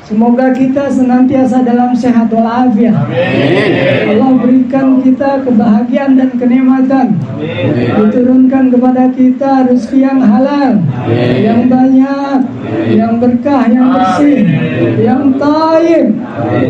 Semoga kita senantiasa dalam sehat walafiat. Allah berikan kita kebahagiaan dan kenikmatan. Diturunkan kepada kita rezeki yang halal, yang banyak, yang berkah, yang bersih, yang thayyib.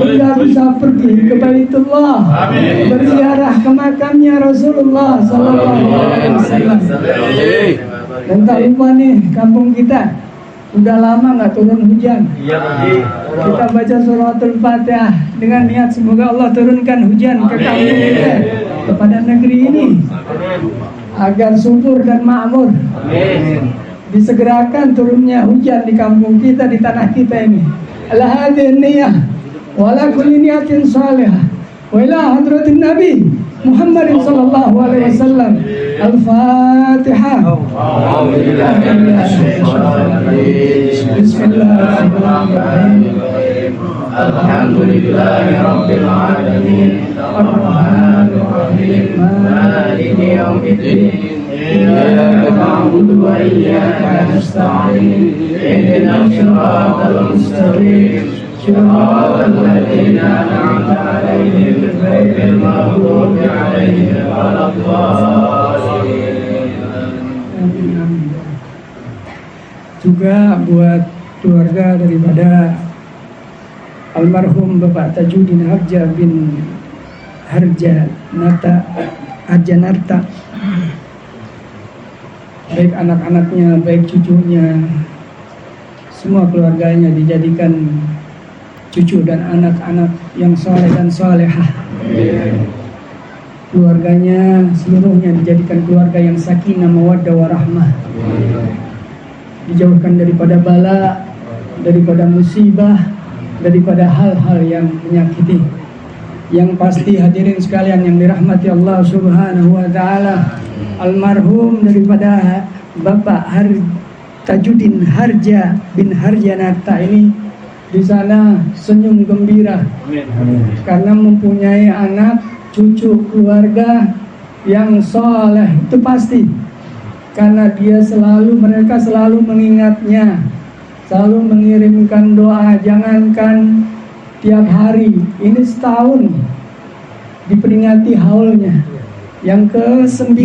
Kita bisa pergi ke Baitullah, berziarah ke makamnya Rasulullah sallallahu alaihi wasallam. Dan tak lupa nih, kampung kita udah lama nggak turun hujan. Kita baca suratul Fatihah dengan niat semoga Allah turunkan hujan ke kampung kita, kepada negeri ini, agar subur dan makmur. Disegerakan turunnya hujan di kampung kita, di tanah kita ini. Ala hadhihi niyah wa ala kulli niyatin salihah wa ila hadratin Nabi Muhammad sallallahu alaihi wasallam. Al-Fatihah. Bismillahirrahmanirrahim. Alhamdulillahi rabbil alamin. Ar-Rahmanir Rahim. Maliki yaumiddin. Iyyaka na'budu wa iyyaka nasta'in. Ihdinas siratal mustaqim. صراط الذين أنعمت عليهم غير المغضوب عليهم ولا الضالين. Juga buat keluarga daripada almarhum Bapak Tajuddin Harja bin Harjanarta, baik anak-anaknya, baik cucunya, semua keluarganya dijadikan cucu dan anak-anak yang soleh dan solehah. Keluarganya seluruhnya dijadikan keluarga yang sakinah, mawaddah, warahmah. Dijauhkan daripada bala, daripada musibah, daripada hal-hal yang menyakiti. Yang pasti hadirin sekalian yang dirahmati Allah Subhanahu wa taala, almarhum daripada Bapak Tajuddin Harja bin Harjanarta ini di sana senyum gembira. Karena mempunyai anak, cucu, keluarga yang soleh, itu pasti. Karena mereka selalu mengingatnya, selalu mengirimkan doa. Jangankan tiap hari, ini setahun diperingati haulnya yang ke-9.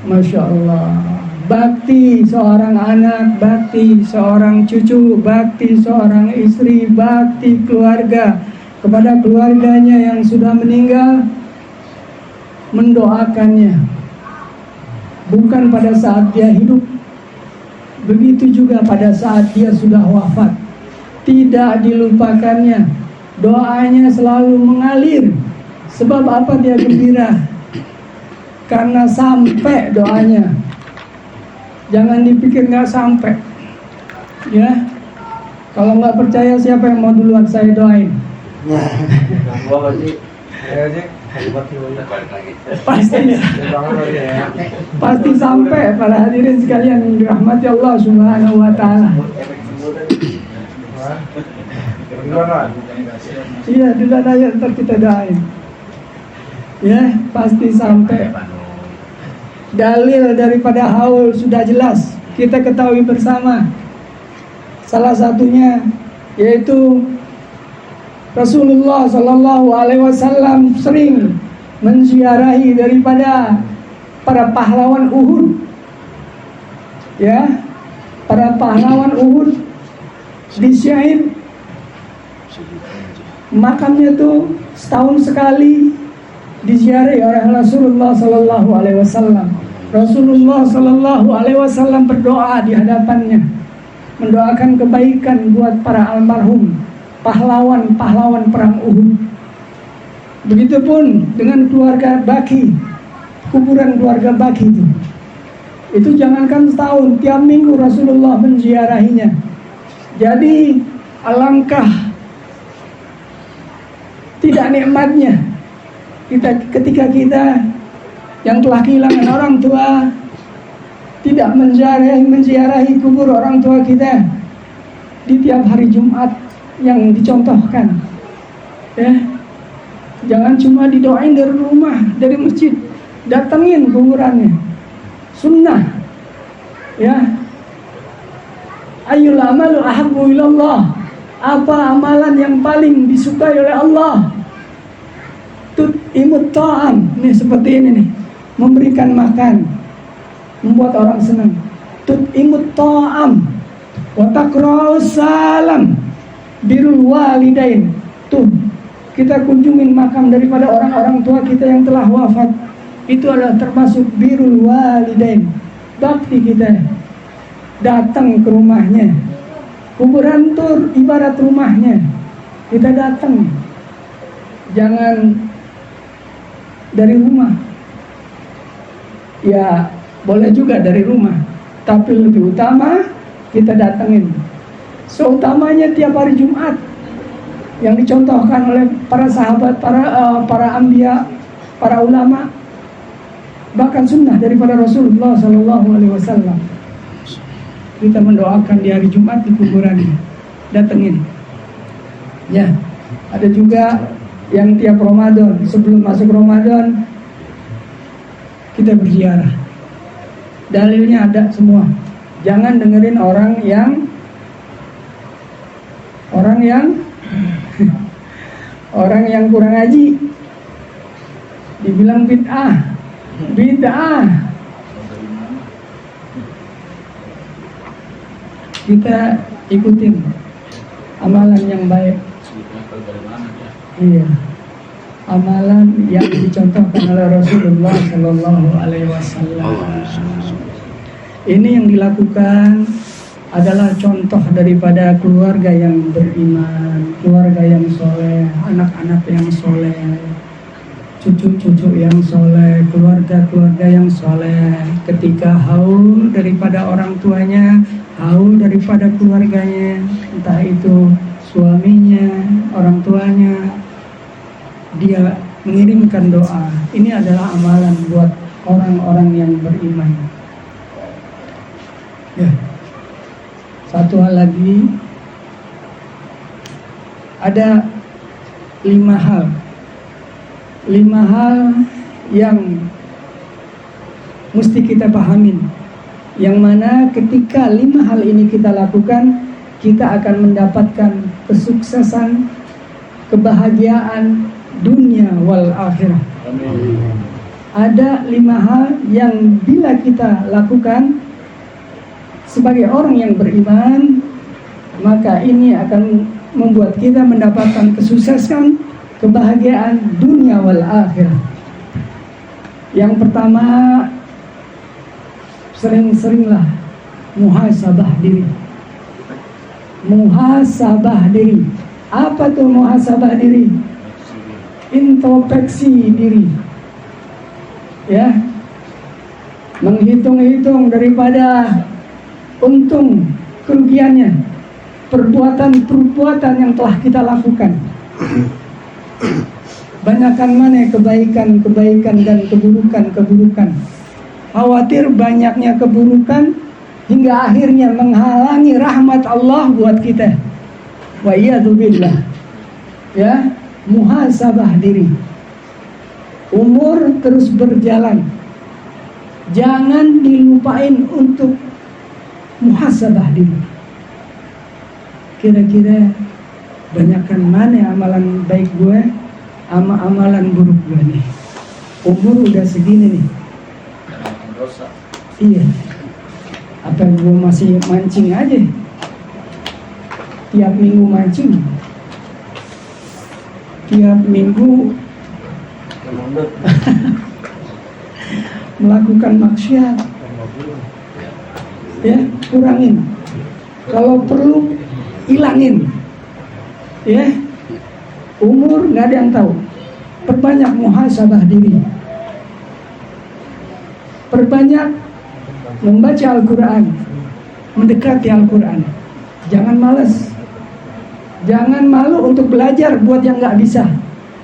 Masya Allah. Bakti seorang anak, bakti seorang cucu, bakti seorang istri, bakti keluarga kepada keluarganya yang sudah meninggal, mendoakannya bukan pada saat dia hidup, begitu juga pada saat dia sudah wafat, tidak dilupakannya, doanya selalu mengalir. Sebab apa dia gembira? Karena sampai doanya. Jangan dipikir nggak sampai, ya. Kalau nggak percaya, siapa yang mau duluan saya doain? Pasti sampai para hadirin sekalian yang dirahmati Allah Subhanahu wa taala. Iya, duluan aja, ntar kita doain. Ya, pasti sampai. Dalil daripada haul sudah jelas, kita ketahui bersama. Salah satunya yaitu Rasulullah Sallallahu Alaihi Wasallam sering menziarahi daripada para pahlawan Uhud. Ya, para pahlawan Uhud disyahid, makamnya tuh setahun sekali diziarahi oleh Rasulullah Sallallahu Alaihi Wasallam. Rasulullah Sallallahu Alaihi Wasallam berdoa di hadapannya, mendoakan kebaikan buat para almarhum pahlawan-pahlawan perang Uhud. Begitupun dengan keluarga Baki, kuburan keluarga Baki itu jangankan setahun, tiap minggu Rasulullah menziarahinya. Jadi alangkah tidak nikmatnya ketika kita yang telah kehilangan orang tua tidak menziarahi kubur orang tua kita di tiap hari Jumat yang dicontohkan. Ya, jangan cuma didoain dari rumah, dari masjid, datengin kuburannya. Sunnah. Ya. Ayyul amalu ahabbu ilallah. Apa amalan yang paling disukai oleh Allah? Tut'imut ta'am. Ini seperti ini nih, memberikan makan, membuat orang senang. Tut'imut ta'am wa taqra'us salam birrul walidain. Tuh, kita kunjungin makam daripada orang-orang tua kita yang telah wafat. Itu adalah termasuk birrul walidain, bakti kita. Datang ke rumahnya. Kuburan tur ibarat rumahnya. Kita datang. Jangan dari rumah. Ya, boleh juga dari rumah, tapi lebih utama kita datengin. Seutamanya tiap hari Jumat yang dicontohkan oleh para sahabat, para anbiya, para ulama, bahkan sunnah daripada Rasulullah SAW. Kita mendoakan di hari Jumat di kuburan, datengin. Ya, ada juga yang tiap Ramadan, sebelum masuk Ramadan kita berziarah. Dalilnya ada semua. Jangan dengerin orang yang orang yang kurang ngaji, dibilang bid'ah. Kita ikutin amalan yang baik. Iya, amalan yang dicontohkan oleh Rasulullah Sallallahu Alaihi Wasallam. Ini yang dilakukan adalah contoh daripada keluarga yang beriman, keluarga yang soleh, anak-anak yang soleh, cucu-cucu yang soleh, keluarga-keluarga yang soleh. Ketika haul daripada orang tuanya, haul daripada keluarganya, entah itu suaminya, orang tuanya, dia mengirimkan doa. Ini adalah amalan buat orang-orang yang beriman. Ya. Satu hal lagi, ada 5 hal. 5 hal yang mesti kita pahamin, yang mana ketika 5 hal ini kita lakukan, kita akan mendapatkan kesuksesan, kebahagiaan dunia wal akhirah. Amin. Ada 5 hal yang bila kita lakukan sebagai orang yang beriman, maka ini akan membuat kita mendapatkan kesuksesan, kebahagiaan dunia wal akhirah. Yang pertama, sering-seringlah muhasabah diri. Muhasabah diri. Apa tuh muhasabah diri? Introspeksi diri. Ya. Menghitung-hitung daripada untung kerugiannya, perbuatan-perbuatan yang telah kita lakukan. Banyakkan mana kebaikan-kebaikan dan keburukan-keburukan. Khawatir banyaknya keburukan hingga akhirnya menghalangi rahmat Allah buat kita. Wa iyadzubillah. Ya, muhasabah diri. Umur terus berjalan. Jangan dilupain untuk muhasabah diri. Kira-kira banyakkan mana amalan baik gue sama amalan buruk gue nih. Umur udah segini nih. Iya. Apa gue masih mancing aja? Tiap minggu mancing. Tiap minggu melakukan maksiat. Ya, kurangin. Kalau perlu hilangin. Ya. Umur nggak ada yang tahu. Perbanyak muhasabah diri. Perbanyak membaca Al-Quran, mendekati Al-Quran. Jangan malas. Jangan malu untuk belajar buat yang nggak bisa.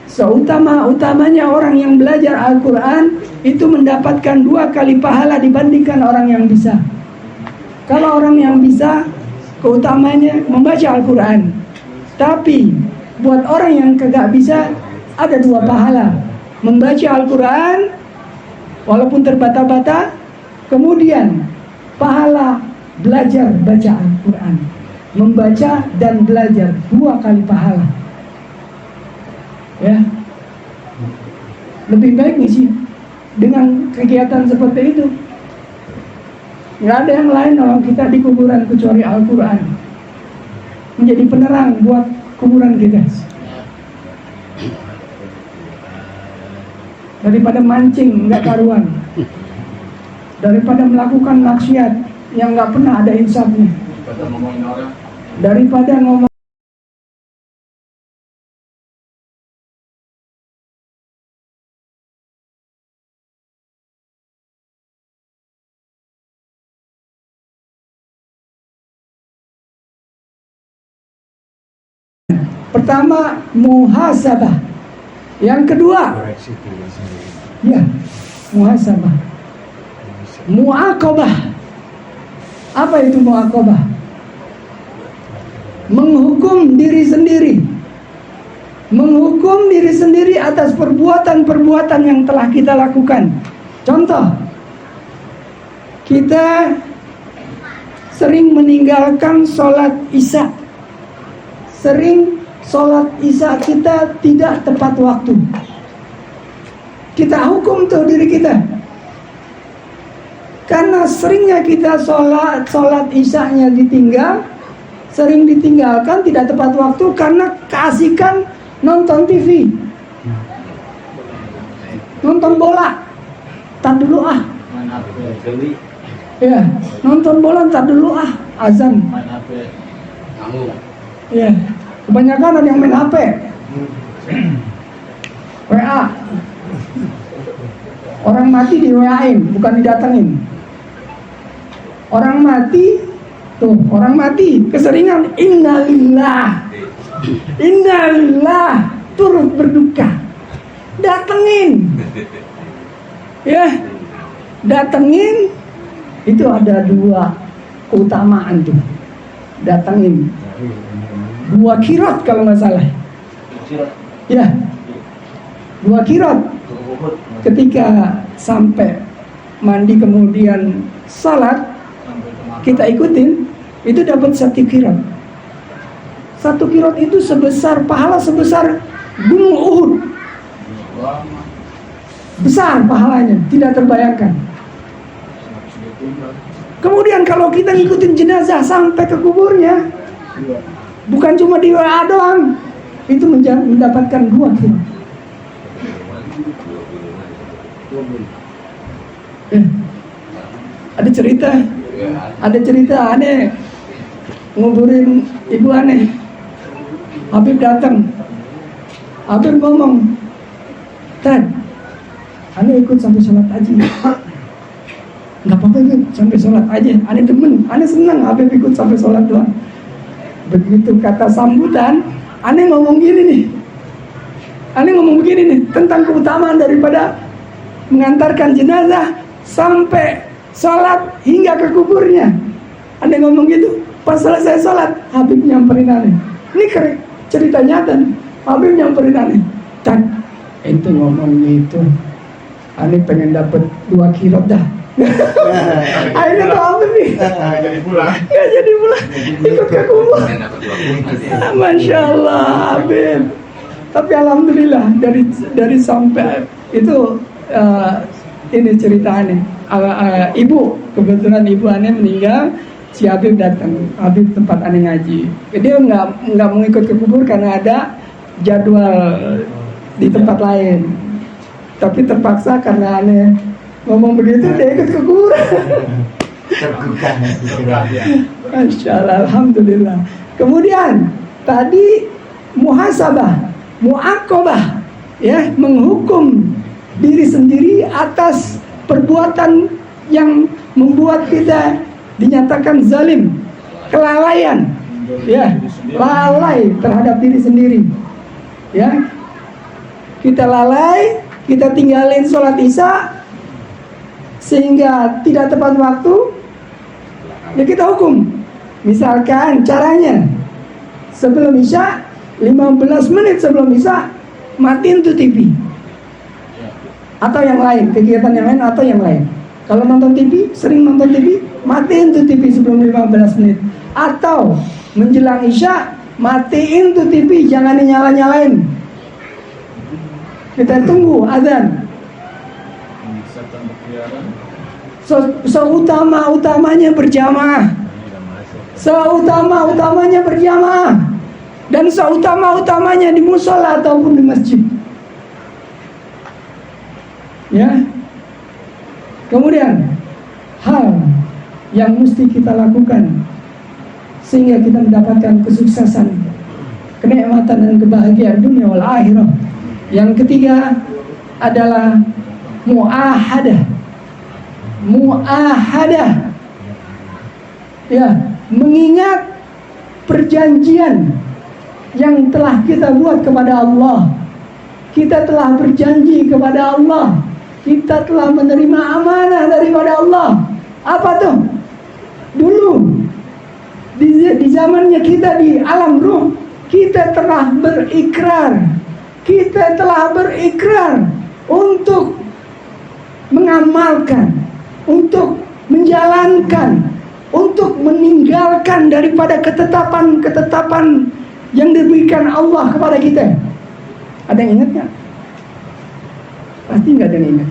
Seutama-utamanya orang yang belajar Al-Quran itu mendapatkan 2 kali pahala dibandingkan orang yang bisa. Kalau orang yang bisa, keutamanya membaca Al-Quran. Tapi buat orang yang kagak bisa, ada 2 pahala. Membaca Al-Quran walaupun terbata-bata, kemudian pahala belajar baca Al-Quran. membaca dan belajar 2 kali pahala. Ya, lebih baik ngisi dengan kegiatan seperti itu. Nggak ada yang lain kalau kita di kuburan kecuali Al-Quran, menjadi penerang buat kuburan kita. Daripada mancing nggak karuan, daripada melakukan maksiat yang nggak pernah ada insafnya, daripada ngomong pertama muhasabah, yang kedua ya muhasabah, muaqabah. Apa itu muaqabah? Menghukum diri sendiri, menghukum diri sendiri atas perbuatan-perbuatan yang telah kita lakukan. Contoh, kita sering meninggalkan sholat isya, sering sholat isya kita tidak tepat waktu. Kita hukum tuh diri kita, karena seringnya kita sholat isyanya ditinggal, sering ditinggalkan, tidak tepat waktu karena keasikan nonton TV, nonton bola. Tar dulu ah, ya nonton bola tar dulu ah, azan. Ya, kebanyakan ada yang main HP, WA. Orang mati di WA-in, bukan didatengin. Orang mati, tuh orang mati keseringan innalillah, innalillah, turut berduka. Datengin, ya, datengin. Itu ada 2 keutamaan tuh. Datengin 2 kirot kalau nggak salah. Ya, 2 kirot. Ketika sampai mandi kemudian salat, kita ikutin, itu dapat 1 kirot. 1 kirot itu sebesar pahala sebesar gunung Uhud. Besar pahalanya, tidak terbayangkan. Kemudian kalau kita ngikutin jenazah sampai ke kuburnya, bukan cuma di WA doang, itu mendapatkan 2 kirot. Ada cerita aneh nguburin ibu aneh. Habib datang, Habib ngomong, Tad, aneh ikut sampai sholat aja. Nggak apa-apa Habib, sampai sholat aja. Aneh demen, aneh senang Habib ikut sampai sholat doang. Begitu kata sambutan, aneh ngomong gini nih. Aneh ngomong begini nih tentang keutamaan daripada mengantarkan jenazah sampai sholat hingga ke kuburnya. Aneh ngomong gitu. Pas selesai sholat, Habib nyamperin aneh. Ini cerita nyata nih. Habib nyamperin aneh. Tad, ente ngomong gitu, aneh pengen dapet 2 kirot dah. Akhirnya tuh Habib nih nggak jadi pulang, ikut ke kubur. Masya Allah Habib. Tapi alhamdulillah dari sampai itu ini ceritanya. Ibu, kebetulan ibu aneh meninggal, si Habib datang. Habib tempat aneh ngaji. Dia nggak mau ikut ke kubur karena ada jadwal di tempat lain. Tapi terpaksa karena aneh ngomong begitu, dia ikut ke kubur. Masya Allah, alhamdulillah. Kemudian tadi muhasabah, muaqabah, ya, menghukum diri sendiri atas perbuatan yang membuat kita dinyatakan zalim, kelalaian, ya, lalai terhadap diri sendiri, ya. Kita lalai, kita tinggalin sholat isya sehingga tidak tepat waktu, ya kita hukum. Misalkan caranya, sebelum isya 15 menit sebelum isya matiin tuh TV atau yang lain, kegiatan yang lain atau yang lain. Kalau nonton TV, sering nonton TV, matiin tuh TV sebelum 15 menit. Atau menjelang Isya, matiin tuh TV, jangan dinyala-nyalain. Kita tunggu azan. Seutama-utamanya berjamaah. Seutama-utamanya berjamaah. Dan seutama-utamanya di musola ataupun di masjid. Ya. Kemudian hal yang mesti kita lakukan sehingga kita mendapatkan kesuksesan, kenikmatan dan kebahagiaan dunia wal akhirah. Yang ketiga adalah muahadah. Muahadah. Ya, mengingat perjanjian yang telah kita buat kepada Allah. Kita telah berjanji kepada Allah. Kita telah menerima amanah daripada Allah. Apa tuh? Dulu di zamannya kita di alam ruh, kita telah berikrar. Kita telah berikrar untuk mengamalkan, untuk menjalankan, untuk meninggalkan daripada ketetapan-ketetapan yang diberikan Allah kepada kita. Ada yang ingat nggak? Pasti nggak ada yang ingat.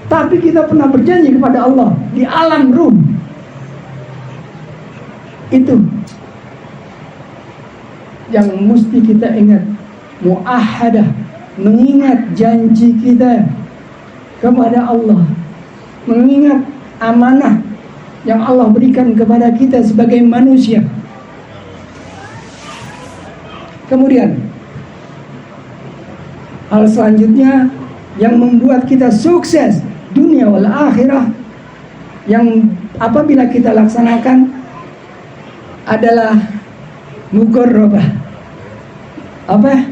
Tapi kita pernah berjanji kepada Allah di alam ruh. Itu yang mesti kita ingat. Muahadah, mengingat janji kita kepada Allah, mengingat amanah yang Allah berikan kepada kita sebagai manusia. Kemudian hal selanjutnya yang membuat kita sukses dunia wal akhirah, yang apabila kita laksanakan adalah muqarrabah. Apa?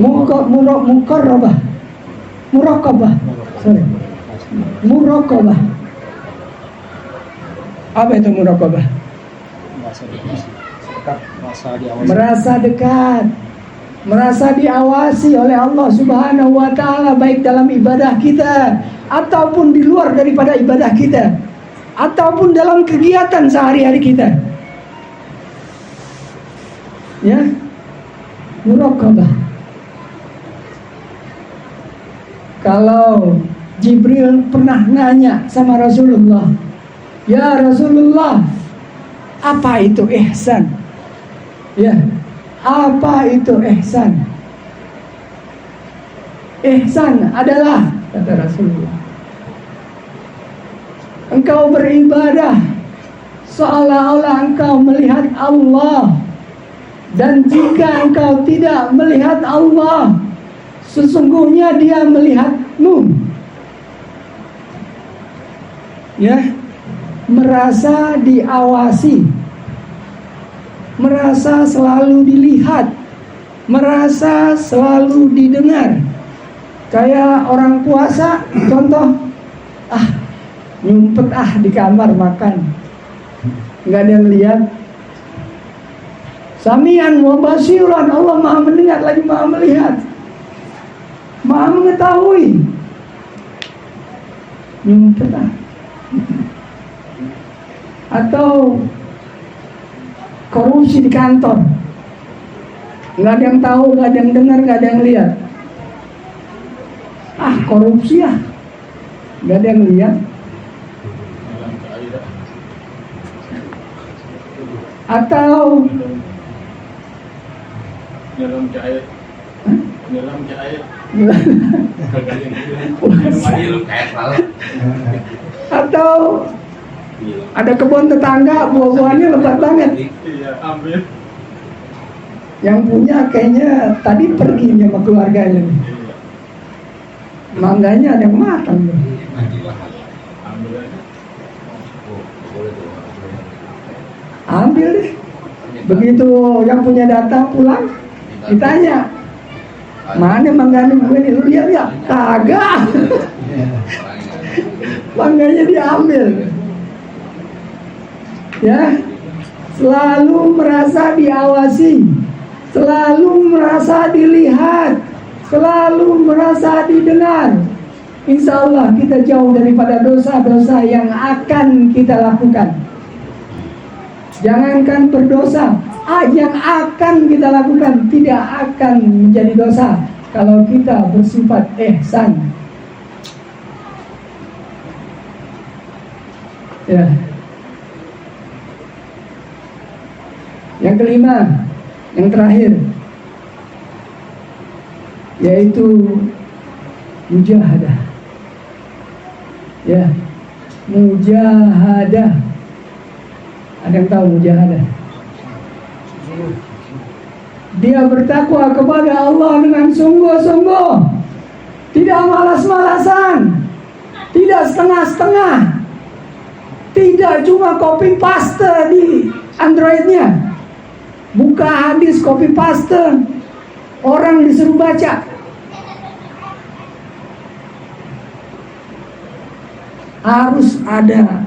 Muqarrabah. Muraqabah. Sorry. Muraqabah. Apa itu muraqabah? Merasa dekat, merasa diawasi oleh Allah Subhanahu wa taala, baik dalam ibadah kita ataupun di luar daripada ibadah kita, ataupun dalam kegiatan sehari-hari kita. Ya. Muraqabah. Kalau Jibril pernah nanya sama Rasulullah, "Ya Rasulullah, apa itu ihsan?" Ya, apa itu ihsan? Ihsan adalah, kata Rasulullah, engkau beribadah seolah-olah engkau melihat Allah. Dan jika engkau tidak melihat Allah, sesungguhnya Dia melihatmu. Ya, merasa diawasi, merasa selalu dilihat, merasa selalu didengar. Kayak orang puasa, contoh, nyumpet di kamar makan, nggak ada yang lihat. Samian wa basiran, Allah maha mendengar lagi maha melihat, maha mengetahui. Nyumpet Atau korupsi di kantor, nggak ada yang tahu, nggak ada yang dengar, nggak ada yang lihat. Korupsi nggak ada yang lihat. Atau nyelam ke air. Atau ada kebun tetangga, buah-buahnya lebat banget. Ambil. Yang punya kayaknya tadi pergi sama keluarganya. Mangganya ada yang makan. Ambil deh. Begitu yang punya datang pulang, ditanya, mana mangganya gue nih? Lu lihat ya? Kagak. Mangganya diambil. Ya, selalu merasa diawasi, selalu merasa dilihat, selalu merasa didengar. Insya Allah kita jauh daripada dosa-dosa yang akan kita lakukan. Jangankan berdosa, yang akan kita lakukan tidak akan menjadi dosa kalau kita bersifat ihsan. Ya. Yang kelima, yang terakhir, yaitu mujahadah. Ya, mujahadah. Ada yang tahu mujahadah? Dia bertakwa kepada Allah dengan sungguh-sungguh, tidak malas-malasan, tidak setengah-setengah, tidak cuma copy paste di Androidnya, buka hadis copy paste, orang disuruh baca. Harus ada